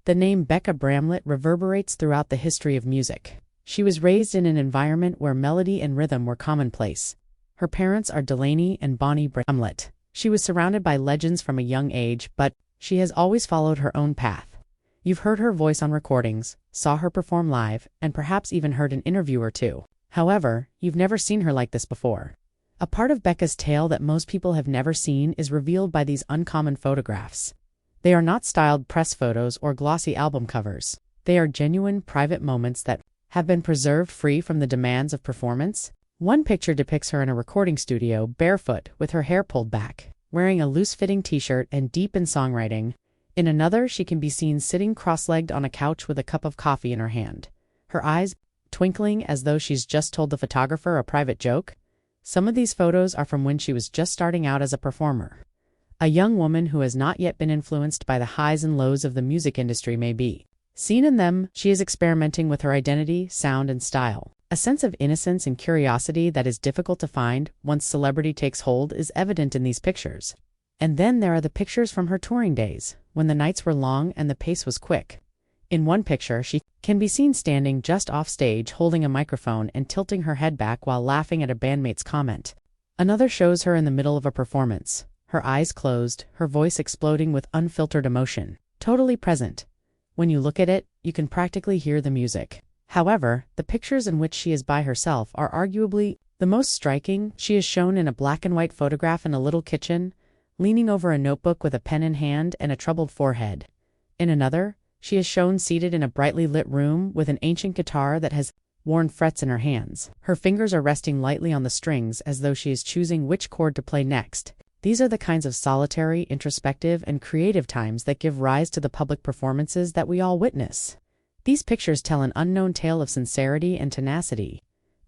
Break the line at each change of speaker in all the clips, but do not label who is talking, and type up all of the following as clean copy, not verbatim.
The name Bekka Bramlett reverberates throughout the history of music. She was raised in an environment where melody and rhythm were commonplace. Her parents are Delaney and Bonnie Bramlett. She was surrounded by legends from a young age, but she has always followed her own path. You've heard her voice on recordings, saw her perform live, and perhaps even heard an interview or two. However, you've never seen her like this before. A part of Bekka's tale that most people have never seen is revealed by these uncommon photographs. They are not styled press photos or glossy album covers. They are genuine, private moments that have been preserved free from the demands of performance. One picture depicts her in a recording studio, barefoot, with her hair pulled back, wearing a loose-fitting t-shirt and deep in songwriting. In another, she can be seen sitting cross-legged on a couch with a cup of coffee in her hand, her eyes twinkling as though she's just told the photographer a private joke. Some of these photos are from when she was just starting out as a performer. A young woman who has not yet been influenced by the highs and lows of the music industry may be seen in them. She is experimenting with her identity, sound, and style. A sense of innocence and curiosity that is difficult to find once celebrity takes hold is evident in these pictures. And then there are the pictures from her touring days, when the nights were long and the pace was quick. In one picture, she can be seen standing just off stage holding a microphone and tilting her head back while laughing at a bandmate's comment. Another shows her in the middle of a performance, her eyes closed, her voice exploding with unfiltered emotion, totally present. When you look at it, you can practically hear the music. However, the pictures in which she is by herself are arguably the most striking. She is shown in a black and white photograph in a little kitchen, leaning over a notebook with a pen in hand and a troubled forehead. In another, she is shown seated in a brightly lit room with an ancient guitar that has worn frets in her hands. Her fingers are resting lightly on the strings as though she is choosing which chord to play next. These are the kinds of solitary, introspective, and creative times that give rise to the public performances that we all witness. These pictures tell an unknown tale of sincerity and tenacity.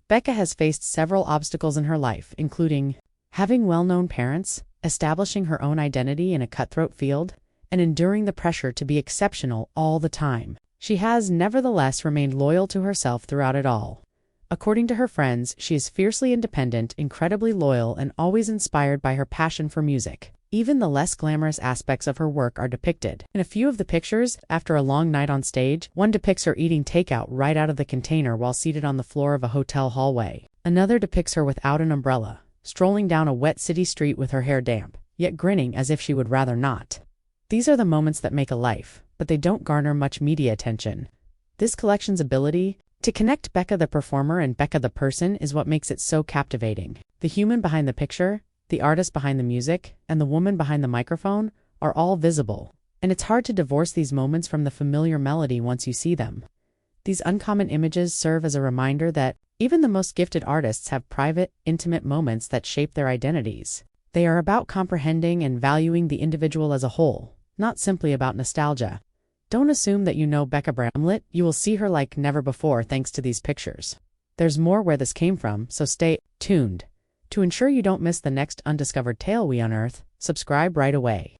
Bekka has faced several obstacles in her life, including having well-known parents, establishing her own identity in a cutthroat field, and enduring the pressure to be exceptional all the time. She has nevertheless remained loyal to herself throughout it all. According to her friends, she is fiercely independent, incredibly loyal, and always inspired by her passion for music. Even the less glamorous aspects of her work are depicted. In a few of the pictures, after a long night on stage, one depicts her eating takeout right out of the container while seated on the floor of a hotel hallway. Another depicts her without an umbrella, strolling down a wet city street with her hair damp, yet grinning as if she would rather not. These are the moments that make a life, but they don't garner much media attention. This collection's ability to connect Bekka the performer and Bekka the person is what makes it so captivating. The human behind the picture, the artist behind the music, and the woman behind the microphone are all visible, and it's hard to divorce these moments from the familiar melody once you see them. These uncommon images serve as a reminder that even the most gifted artists have private, intimate moments that shape their identities. They are about comprehending and valuing the individual as a whole, not simply about nostalgia. Don't assume that you know Bekka Bramlett. You will see her like never before thanks to these pictures. There's more where this came from, so stay tuned. To ensure you don't miss the next undiscovered tale we unearth, subscribe right away.